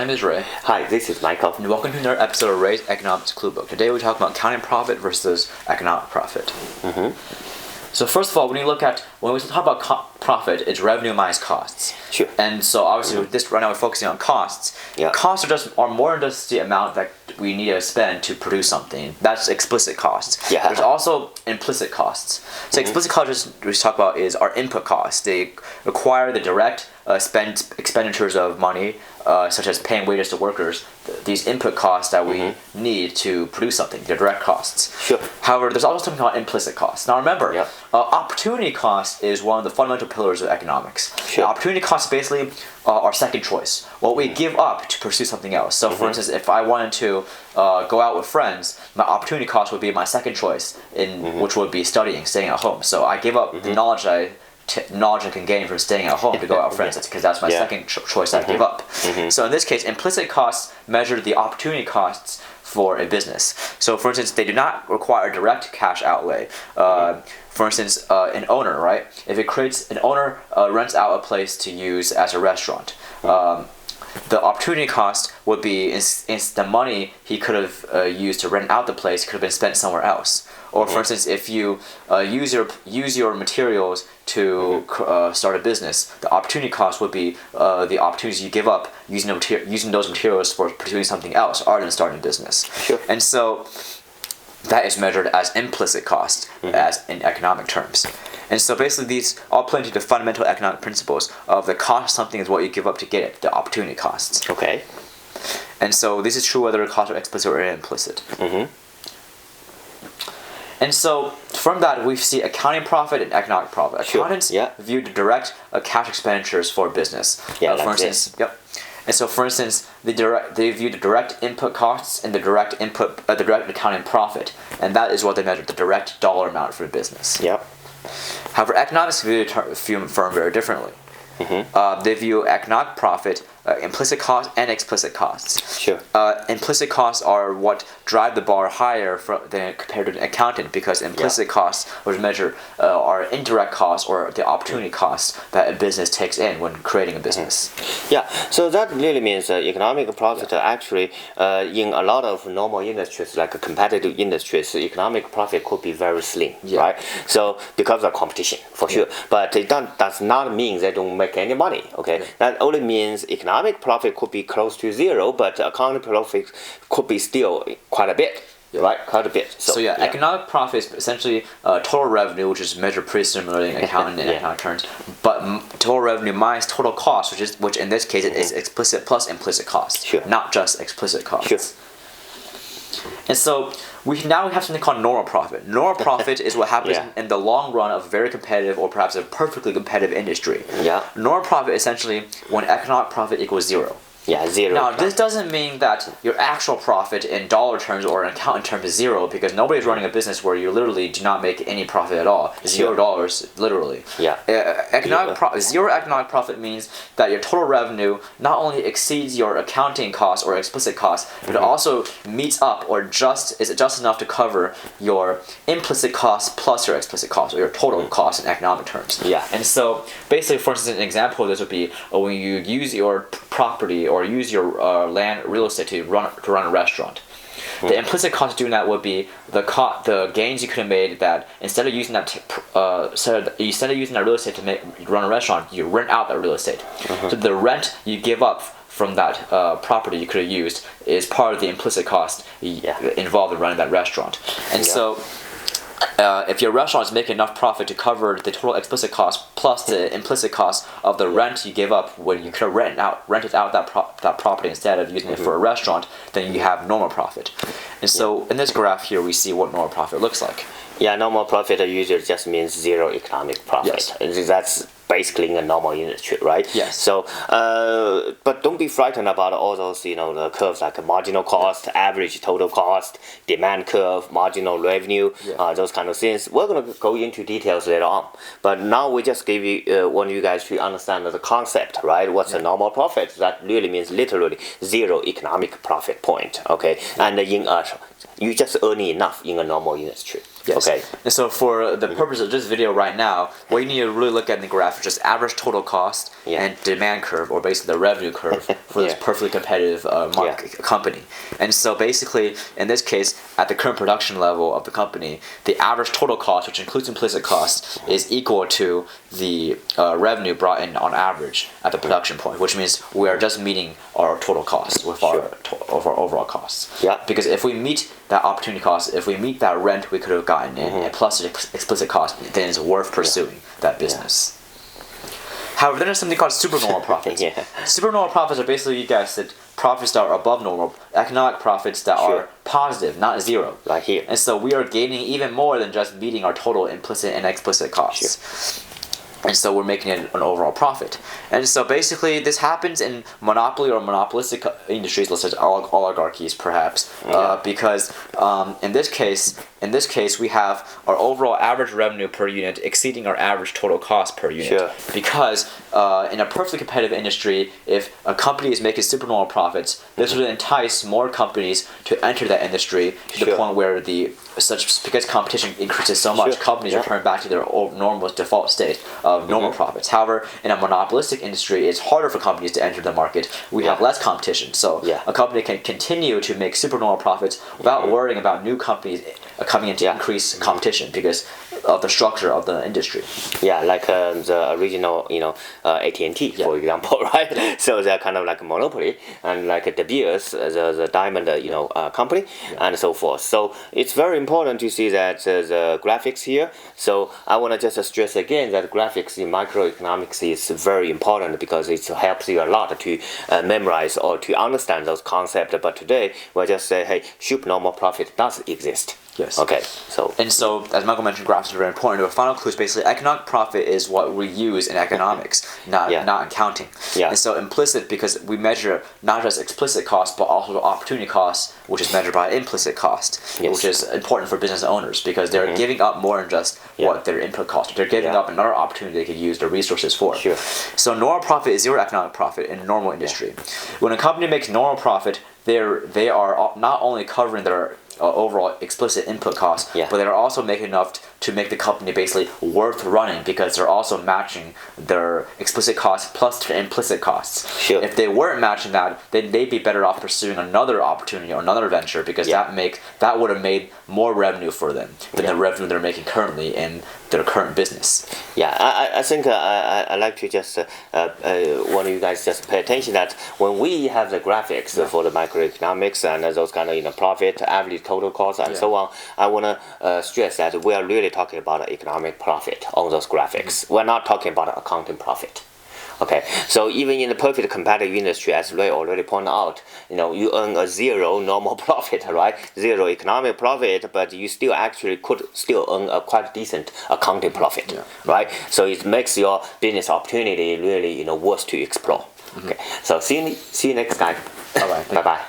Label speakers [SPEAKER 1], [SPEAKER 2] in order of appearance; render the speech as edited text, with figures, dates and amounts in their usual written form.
[SPEAKER 1] My name is Ray.
[SPEAKER 2] Hi, this is Michael.
[SPEAKER 1] And welcome to another episode of Ray's Economics Clue Book. Today we're talking about accounting profit versus economic profit. So first of all, when we talk about profit, it's revenue minus costs.
[SPEAKER 2] Sure.
[SPEAKER 1] And so obviously this right now we're focusing on costs.
[SPEAKER 2] Yeah.
[SPEAKER 1] Costs are more than just the amount that we need to spend to produce something. That's explicit costs.
[SPEAKER 2] Yeah.
[SPEAKER 1] There's also implicit costs. So explicit costs we talk about is our input costs. They require the direct expenditures of money, such as paying wages to workers. These input costs that we need to produce something, the direct costs.
[SPEAKER 2] Sure.
[SPEAKER 1] However, there's also something called implicit costs. Now remember, opportunity cost is one of the fundamental pillars of economics.
[SPEAKER 2] Sure.
[SPEAKER 1] Opportunity cost is basically our second choice. What we give up to pursue something else. So for instance, if I wanted to go out with friends, my opportunity cost would be my second choice, which would be studying, staying at home. So I give up the knowledge knowledge I can gain from staying at home to go out with friends. That's because that's my second choice I give up. So in this case, implicit costs measure the opportunity costs for a business. So for instance, they do not require direct cash outlay. For instance, an owner, right? If an owner rents out a place to use as a restaurant, the opportunity cost would be the money he could have used to rent out the place could have been spent somewhere else. Or for instance, if you use your materials to start a business, the opportunity cost would be the opportunities you give up using those materials for pursuing something else other than starting a business.
[SPEAKER 2] Sure.
[SPEAKER 1] And so that is measured as implicit cost as in economic terms. And so basically these all play into the fundamental economic principles of the cost of something is what you give up to get it, the opportunity costs.
[SPEAKER 2] Okay.
[SPEAKER 1] And so this is true whether costs are explicit or implicit. And so from that we see accounting profit and economic profit. Accountants view the direct cash expenditures for business. For instance, And so for instance, they view the direct input costs and the direct accounting profit, and that is what they measure, the direct dollar amount for a business. However, economics view the firm very differently. They view economic profit, implicit costs and explicit costs.
[SPEAKER 2] Sure.
[SPEAKER 1] Implicit costs are what drive the bar higher than compared to an accountant, because implicit costs would measure our indirect costs or the opportunity costs that a business takes in when creating a business.
[SPEAKER 2] Yeah, so that really means economic profit actually in a lot of normal industries, like competitive industries, economic profit could be very slim, right? So because of competition, for sure. But it does not mean they don't make any money, okay? That only means economic profit could be close to zero, but accounting profit could be still quite a bit. Right, quite a bit. So
[SPEAKER 1] economic profit is essentially total revenue, which is measured pretty similarly in accounting and economic terms, but total revenue minus total cost, which in this case is explicit plus implicit costs, not just explicit costs. And so we now have something called normal profit. Normal profit is what happens in the long run of a very competitive or perhaps a perfectly competitive industry. Normal profit essentially when economic profit equals zero.
[SPEAKER 2] Zero.
[SPEAKER 1] Now, this doesn't mean that your actual profit in dollar terms or in accounting terms is zero, because nobody's running a business where you literally do not make any profit at all. $0, literally. Zero economic profit means that your total revenue not only exceeds your accounting costs or explicit costs, but it also meets up or is just enough to cover your implicit costs plus your explicit costs, or your total costs in economic terms. And so, basically, for instance, an example of this would be when you use your property or use your real estate to run a restaurant. The implicit cost of doing that would be the gains you could have made that instead of using that real estate to run a restaurant, you rent out that real estate. So the rent you give up from that property you could have used is part of the implicit cost involved in running that restaurant. And so if your restaurant is making enough profit to cover the total explicit cost plus the implicit cost of the rent you give up when you could have rented out that property instead of using it for a restaurant, then you have normal profit. And so in this graph here, we see what normal profit looks like.
[SPEAKER 2] Normal profit usually just means zero economic profit. That's basically in a normal industry, right? So, but don't be frightened about all those, the curves like marginal cost, average total cost, demand curve, marginal revenue, those kind of things. We're going to go into details later on. But now we just want you guys to understand the concept, right? What's a normal profit? That really means literally zero economic profit point, okay? And you just earn enough in a normal industry.
[SPEAKER 1] Yes.
[SPEAKER 2] Okay.
[SPEAKER 1] And so for the purpose of this video right now, what you need to really look at in the graph is just average total cost and demand curve, or basically the revenue curve for this perfectly competitive company. And so basically, in this case, at the current production level of the company, the average total cost, which includes implicit cost, is equal to the revenue brought in on average at the production point, which means we are just meeting our total cost with our overall costs.
[SPEAKER 2] Yeah.
[SPEAKER 1] Because if we meet that opportunity cost, if we meet that rent we could have gotten in, and plus the explicit cost, then it's worth pursuing that business. However, then there's something called supernormal profits. Supernormal profits are basically, you guys said, profits that are above normal, economic profits that are positive, not zero.
[SPEAKER 2] Right here.
[SPEAKER 1] And so we are gaining even more than just meeting our total implicit and explicit costs. And so we're making it an overall profit. And so basically this happens in monopoly or monopolistic industries, such as oligarchies perhaps, because in this case we have our overall average revenue per unit exceeding our average total cost per unit. Because in a perfectly competitive industry, if a company is making supernormal profits, this would entice more companies to enter that industry to the point where because competition increases so much, companies return back to their normal default state of normal profits. However, in a monopolistic industry, it's harder for companies to enter the market. We have less competition, so a company can continue to make supernormal profits without worrying about new companies coming in to increase competition because of the structure of the industry.
[SPEAKER 2] Yeah, like the original, AT&T, for example, right? So they're kind of like a monopoly, and like De Beers, the diamond, company, and so forth. So it's very important to see that the graphics here. So I want to just stress again that graphics in microeconomics is very important because it helps you a lot to memorize or to understand those concepts. But today we'll just say, hey, supernormal profit does exist.
[SPEAKER 1] Yes.
[SPEAKER 2] Okay.
[SPEAKER 1] And so, as Michael mentioned, graphs are very important. The final clue is basically economic profit is what we use in economics, not in accounting. And so implicit, because we measure not just explicit cost, but also opportunity cost, which is measured by implicit cost, which is important for business owners because they're giving up more than just what their input cost. They're giving up another opportunity they could use their resources for. So normal profit is zero economic profit in a normal industry. When a company makes normal profit, they are not only covering their overall explicit input costs, but they're also making enough to make the company basically worth running because they're also matching their explicit costs plus their implicit costs. If they weren't matching that, then they'd be better off pursuing another opportunity or another venture because that would have made more revenue for them than the revenue they're making currently in their current business.
[SPEAKER 2] I think I like to just want you guys just pay attention that when we have the graphics for the microeconomics and those kind of profit, average total cost, and so on, I want to stress that we are really talking about economic profit on those graphics. We're not talking about accounting profit. Okay, so even in the perfect competitive industry, as Ray already pointed out, you earn a zero normal profit, right? Zero economic profit, but you still actually could still earn a quite decent accounting profit, right? So it makes your business opportunity really, worth to explore. Okay, so see you next time.
[SPEAKER 1] Bye bye.
[SPEAKER 2] Bye bye.